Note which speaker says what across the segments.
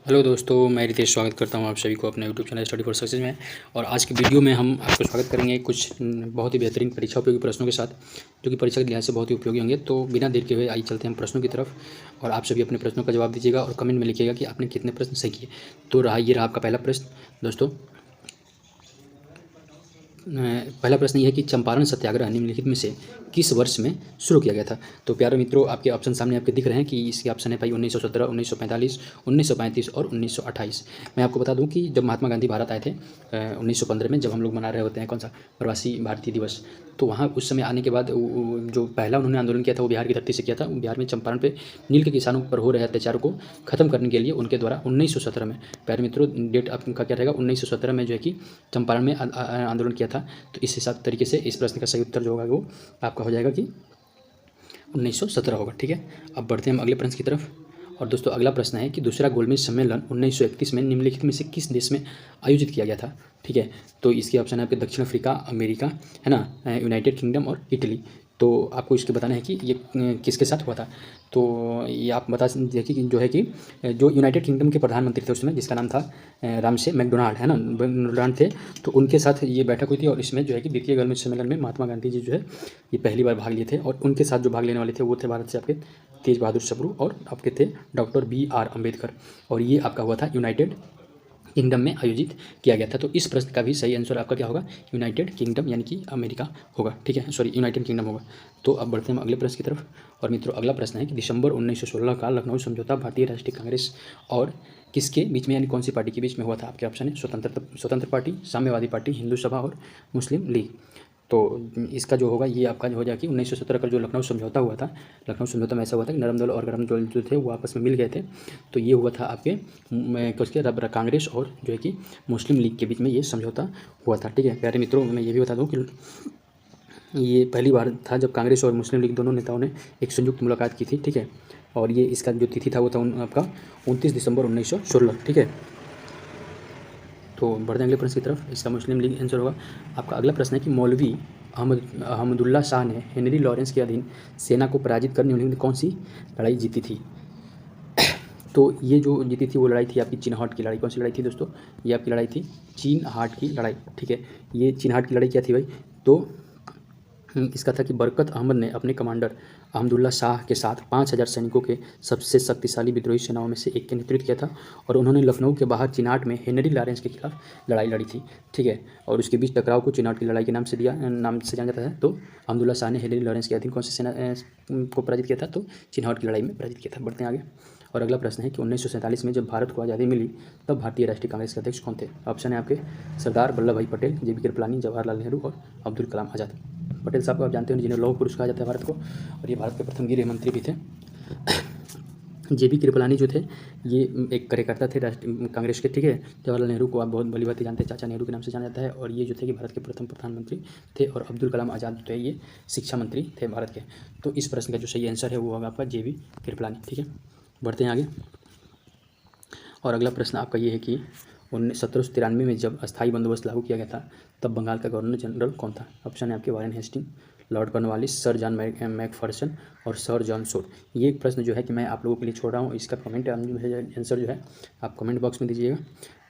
Speaker 1: Hello दोस्तों, मैं रितेश स्वागत करता हूं आप सभी को अपने YouTube channel study for success में। और आज की वीडियो में हम आपको स्वागत करेंगे कुछ बहुत ही बेहतरीन परीक्षा उपयोगी प्रश्नों के साथ, जो कि परीक्षा के लिहाज से बहुत ही उपयोगी होंगे। तो बिना देर के हुए आइए चलते हैं प्रश्नों की तरफ, और आप सभी अपने प्रश्नों का जवाब दीजिएगा और कमेंट में लिखिएगा कि आपने कितने प्रश्न सही किए। तो ये रहा आपका पहला प्रश्न दोस्तों। पहला प्रश्न ये है कि चंपारण सत्याग्रह निम्नलिखित में से किस वर्ष में शुरू किया गया था। तो प्यारे मित्रों, आपके ऑप्शन सामने आपके दिख रहे हैं कि इसके ऑप्शन है भाई 1917, 1945, 1935 और 1928। मैं आपको बता दूं कि जब महात्मा गांधी भारत आए थे 1915 में, जब हम लोग मना रहे होते हैं कौन सा प्रवासी भारतीय दिवस, तो वहाँ उस समय आने के बाद जो पहला उन्होंने आंदोलन किया था वो बिहार की धरती से किया था। बिहार में चंपारण पे नील के किसानों पर हो रहे अत्याचारों को खत्म करने के लिए उनके द्वारा 1917 में, प्यारे मित्रों डेट आपका क्या रहेगा, 1917 में जो है कि चंपारण में आंदोलन किया था। तो इस हिसाब तरीके से इस प्रश्न का सही उत्तर जो होगा वो आपका हो जाएगा कि 1917 होगा। ठीक है, अब बढ़ते हैं हम अगले प्रश्न की तरफ। और दोस्तों अगला प्रश्न है कि दूसरा गोलमेज सम्मेलन 1931 में निम्नलिखित में से किस देश में आयोजित किया गया था। ठीक है, तो इसके ऑप्शन है आपके दक्षिण अफ्रीका, अमेरिका, है ना, यूनाइटेड किंगडम और इटली। तो आपको इसके बताना है कि ये किसके साथ हुआ था। तो ये आप बता देखिए कि जो है कि जो यूनाइटेड किंगडम के प्रधानमंत्री थे उस समय, जिसका नाम था रामसे मैकडोनाल्ड, है ना, मैकडोनाल्ड थे। तो उनके साथ ये बैठक हुई थी, और इसमें जो है कि द्वितीय गोलमेज सम्मेलन में महात्मा गांधी जी जो है ये पहली बार भाग लिए थे। और उनके साथ जो भाग लेने वाले थे वो थे भारत से आपके तेज बहादुर सप्रू और आपके थे डॉक्टर BR अम्बेडकर। और ये आपका हुआ था यूनाइटेड किंगडम में आयोजित किया गया था। तो इस प्रश्न का भी सही आंसर आपका क्या होगा, यूनाइटेड किंगडम यानी कि अमेरिका होगा। ठीक है, सॉरी, यूनाइटेड किंगडम होगा। तो अब बढ़ते हैं हम अगले प्रश्न की तरफ। और मित्रों अगला प्रश्न है कि दिसंबर 1916 का लखनऊ समझौता भारतीय राष्ट्रीय कांग्रेस और किसके बीच में, यानी कौन सी पार्टी के बीच में हुआ था। आपके ऑप्शन है स्वतंत्र पार्टी, साम्यवादी पार्टी, हिंदू सभा और मुस्लिम लीग। तो इसका जो होगा ये आपका जो हो जाएगा कि 1917 का जो लखनऊ समझौता हुआ था, लखनऊ समझौता में ऐसा हुआ था कि नरम दल और गरम दल जो थे वो आपस में मिल गए थे। तो ये हुआ था आपके उसके कांग्रेस और जो है कि मुस्लिम लीग के बीच में ये समझौता हुआ था। ठीक है प्यारे मित्रों, मैं ये भी बता दूँ कि ये पहली बार था जब कांग्रेस और मुस्लिम लीग दोनों नेताओं ने एक संयुक्त मुलाकात की थी। ठीक है, और ये इसका जो तिथि था वो था आपका 29 दिसंबर 1916। ठीक है, तो बढ़ते अगले प्रश्न की तरफ। इसका मुस्लिम लीग आंसर होगा। आपका अगला प्रश्न है कि मौलवी अहमदुल्ला शाह ने हेनरी लॉरेंस के अधीन सेना को पराजित कर निम्नलिखित में कौन सी लड़ाई जीती थी। तो ये जो जीती थी वो लड़ाई थी आपकी चिन्हाट की लड़ाई। कौन सी लड़ाई थी दोस्तों, ये आपकी लड़ाई थी चिन्हाट की लड़ाई। ठीक है, ये चिन्हाट की लड़ाई क्या थी भाई, तो इसका था कि बरकत अहमद ने अपने कमांडर अहमदुल्ला शाह के साथ 5000 सैनिकों के सबसे शक्तिशाली विद्रोही सेनाओं में से एक के नेतृत्व किया था, और उन्होंने लखनऊ के बाहर चिनाट में हेनरी लॉरेंस के खिलाफ लड़ाई लड़ी थी। ठीक है, और उसके बीच टकराव को चिनाट की लड़ाई के नाम से जाना जाता है। तो अहमदुल्ला शाह ने हेनरी लॉरेंस के अधीन कौन सी सेना को पराजित किया था, तो चिनाट की लड़ाई में पराजित किया था। बढ़ते हैं आगे। और अगला प्रश्न है कि 1947 में जब भारत को आज़ादी मिली तब भारतीय राष्ट्रीय कांग्रेस के अध्यक्ष कौन थे। ऑप्शन है आपके सरदार वल्लभ भाई पटेल, JB कृपलानी, जवाहरलाल नेहरू और अब्दुल कलाम आज़ाद। पटेल साहब को आप जानते हैं जिन्हें लौह पुरुष कहा जाता है भारत को, और ये भारत के प्रथम गृह मंत्री भी थे। JB कृपलानी जो थे ये एक कार्यकर्ता थे राष्ट्रीय कांग्रेस के। ठीक है, जवाहरलाल नेहरू को आप बहुत भली बात जानते हैं, चाचा नेहरू के नाम से जाना जाता है, और ये जो थे कि भारत के प्रथम प्रधानमंत्री थे। और अब्दुल कलाम आज़ाद जो थे ये शिक्षा मंत्री थे भारत के। तो इस प्रश्न का जो सही आंसर है वो होगा आपका JB कृपलानी। ठीक है, बढ़ते हैं आगे। और अगला प्रश्न आपका ये है कि 1793 में जब अस्थायी बंदोबस्त लागू किया गया था तब बंगाल का गवर्नर जनरल कौन था। ऑप्शन है आपके Warren Hasting, Lord Cornwallis, sir John Macpherson और सर जॉन शोर। ये एक प्रश्न जो है कि मैं आप लोगों के लिए छोड़ रहा हूँ, इसका कमेंट आंसर जो है आप कमेंट बॉक्स में दीजिएगा।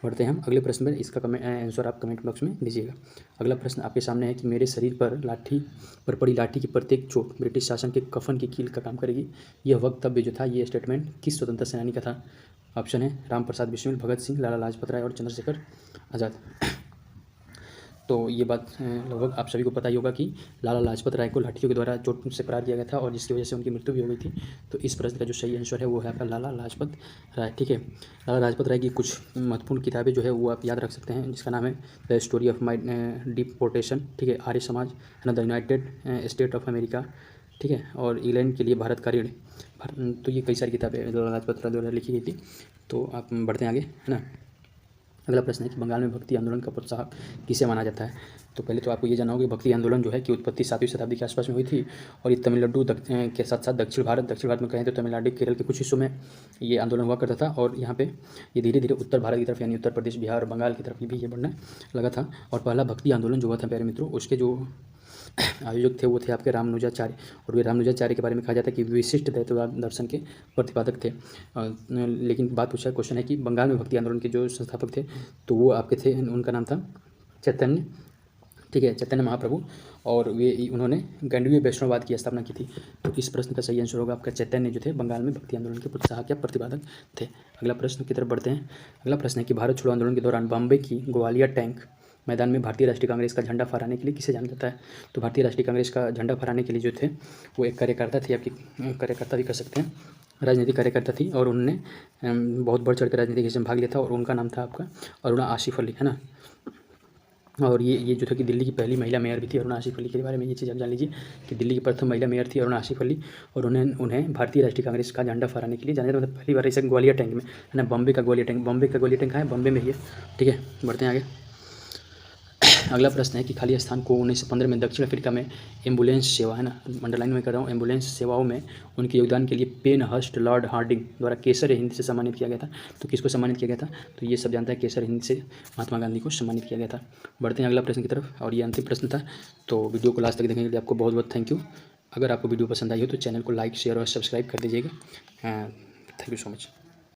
Speaker 1: बढ़ते हैं हम अगले प्रश्न पर, इसका आंसर आप कमेंट बॉक्स में दीजिएगा। अगला प्रश्न आपके सामने है कि मेरे शरीर पर पड़ी लाठी की प्रत्येक चोट ब्रिटिश शासन के कफन की कील का काम करेगी। यह वक्तव्य जो था, ये स्टेटमेंट किस स्वतंत्रता सेनानी का था। ऑप्शन है राम प्रसाद बिस्मिल, भगत सिंह, लाला लाजपत राय और चंद्रशेखर आज़ाद। तो ये बात लगभग आप सभी को पता ही होगा कि लाला लाजपत राय को लाठियों के द्वारा चोट से प्रहार किया गया था, और जिसकी वजह से उनकी मृत्यु भी हो गई थी। तो इस प्रश्न का जो सही आंसर है वो है आपका लाला लाजपत राय। ठीक है, लाला लाजपत राय की कुछ महत्वपूर्ण किताबें जो है वो आप याद रख सकते हैं, जिसका नाम है the story of my deportation. ठीक है, आर्य समाज, है ना, the United state of America. ठीक है, और इंग्लैंड के लिए भारत का ऋण। तो ये कई सारी किताबें लाला लाजपत राय द्वारा लिखी गई थी। तो आप बढ़ते हैं आगे, है ना। अगला प्रश्न है कि बंगाल में भक्ति आंदोलन का प्रोत्साहक किसे माना जाता है। तो पहले तो आपको ये जानना होगा कि भक्ति आंदोलन जो है कि उत्पत्ति 7वीं शताब्दी के आसपास में हुई थी, और ये तमिलनाडु के साथ साथ दक्षिण भारत में कहें तो तमिलनाडु, केरल के कुछ हिस्सों में ये आंदोलन हुआ करता था। और यहाँ पे ये धीरे धीरे उत्तर भारत की तरफ यानी उत्तर प्रदेश, बिहार और बंगाल की तरफ भी ये बढ़ने लगा था। और पहला भक्ति आंदोलन जो हुआ था प्यारे मित्रों, उसके जो आयोजक थे वो थे आपके रामानुजाचार्य, और वे रामानुजाचार्य के बारे में कहा जाता है कि विशिष्ट द्वैतवाद दर्शन के प्रतिपादक थे। लेकिन बात पूछा क्वेश्चन है कि बंगाल में भक्ति आंदोलन के जो संस्थापक थे तो वो आपके थे, उनका नाम था चैतन्य, ठीक है, चैतन्य महाप्रभु, और उन्होंने गैंडवीय वैष्णववाद की स्थापना की थी। तो इस प्रश्न का सही आंसर होगा आपका चैतन्य जो थे बंगाल में भक्ति आंदोलन के प्रोत्साहक या प्रतिपादक थे। अगला प्रश्न की तरफ बढ़ते हैं। अगला प्रश्न है कि भारत छोड़ो आंदोलन के दौरान बॉम्बे की ग्वालियर टैंक मैदान में भारतीय राष्ट्रीय कांग्रेस का झंडा फहराने के लिए किसे जाना जाता है? तो भारतीय राष्ट्रीय कांग्रेस का झंडा फहराने के लिए जो थे वो एक कार्यकर्ता थी, आपकी कार्यकर्ता भी कह सकते हैं, राजनीतिक कार्यकर्ता थी, और उन्होंने बहुत बढ़ चढ़ कर राजनीतिक हिस्से में भाग लिया था, और उनका नाम था आपका अरुणा आसिफ अली, है ना। और ये जो था कि दिल्ली की पहली महिला मेयर भी थी अरुणा आसिफ अली। के बारे में ये चीज़ आप जान लीजिए कि दिल्ली की प्रथम महिला मेयर थी अरुणा आसिफ अली, और उन्हें भारतीय राष्ट्रीय कांग्रेस का झंडा फहराने के लिए जाना जाता, मतलब पहली बार ऐसा ग्वालियर टैंक में, है ना। बॉम्बे का ग्वालियर टैंक कहाँ है? बॉम्बे में ही है, ठीक है। बढ़ते हैं आगे। अगला प्रश्न है कि खाली स्थान को 1915 में दक्षिण अफ्रीका में एम्बुलेंस सेवा, है ना, अंडरलाइन में कर रहा हूँ, एम्बुलेंस सेवाओं में उनके योगदान के लिए पेनहर्स्ट लॉर्ड हार्डिंग द्वारा केसर हिंद से सम्मानित किया गया था। तो किसको सम्मानित किया गया था? तो ये सब जानता है, केसर हिंद से महात्मा गांधी को सम्मानित किया गया था। बढ़ते हैं अगला प्रश्न की तरफ, और ये अंतिम प्रश्न था। तो वीडियो को लास्ट तक देखने के लिए आपको बहुत बहुत थैंक यू। अगर आपको वीडियो पसंद आई हो तो चैनल को लाइक, शेयर और सब्सक्राइब कर दीजिएगा। Thank you so much.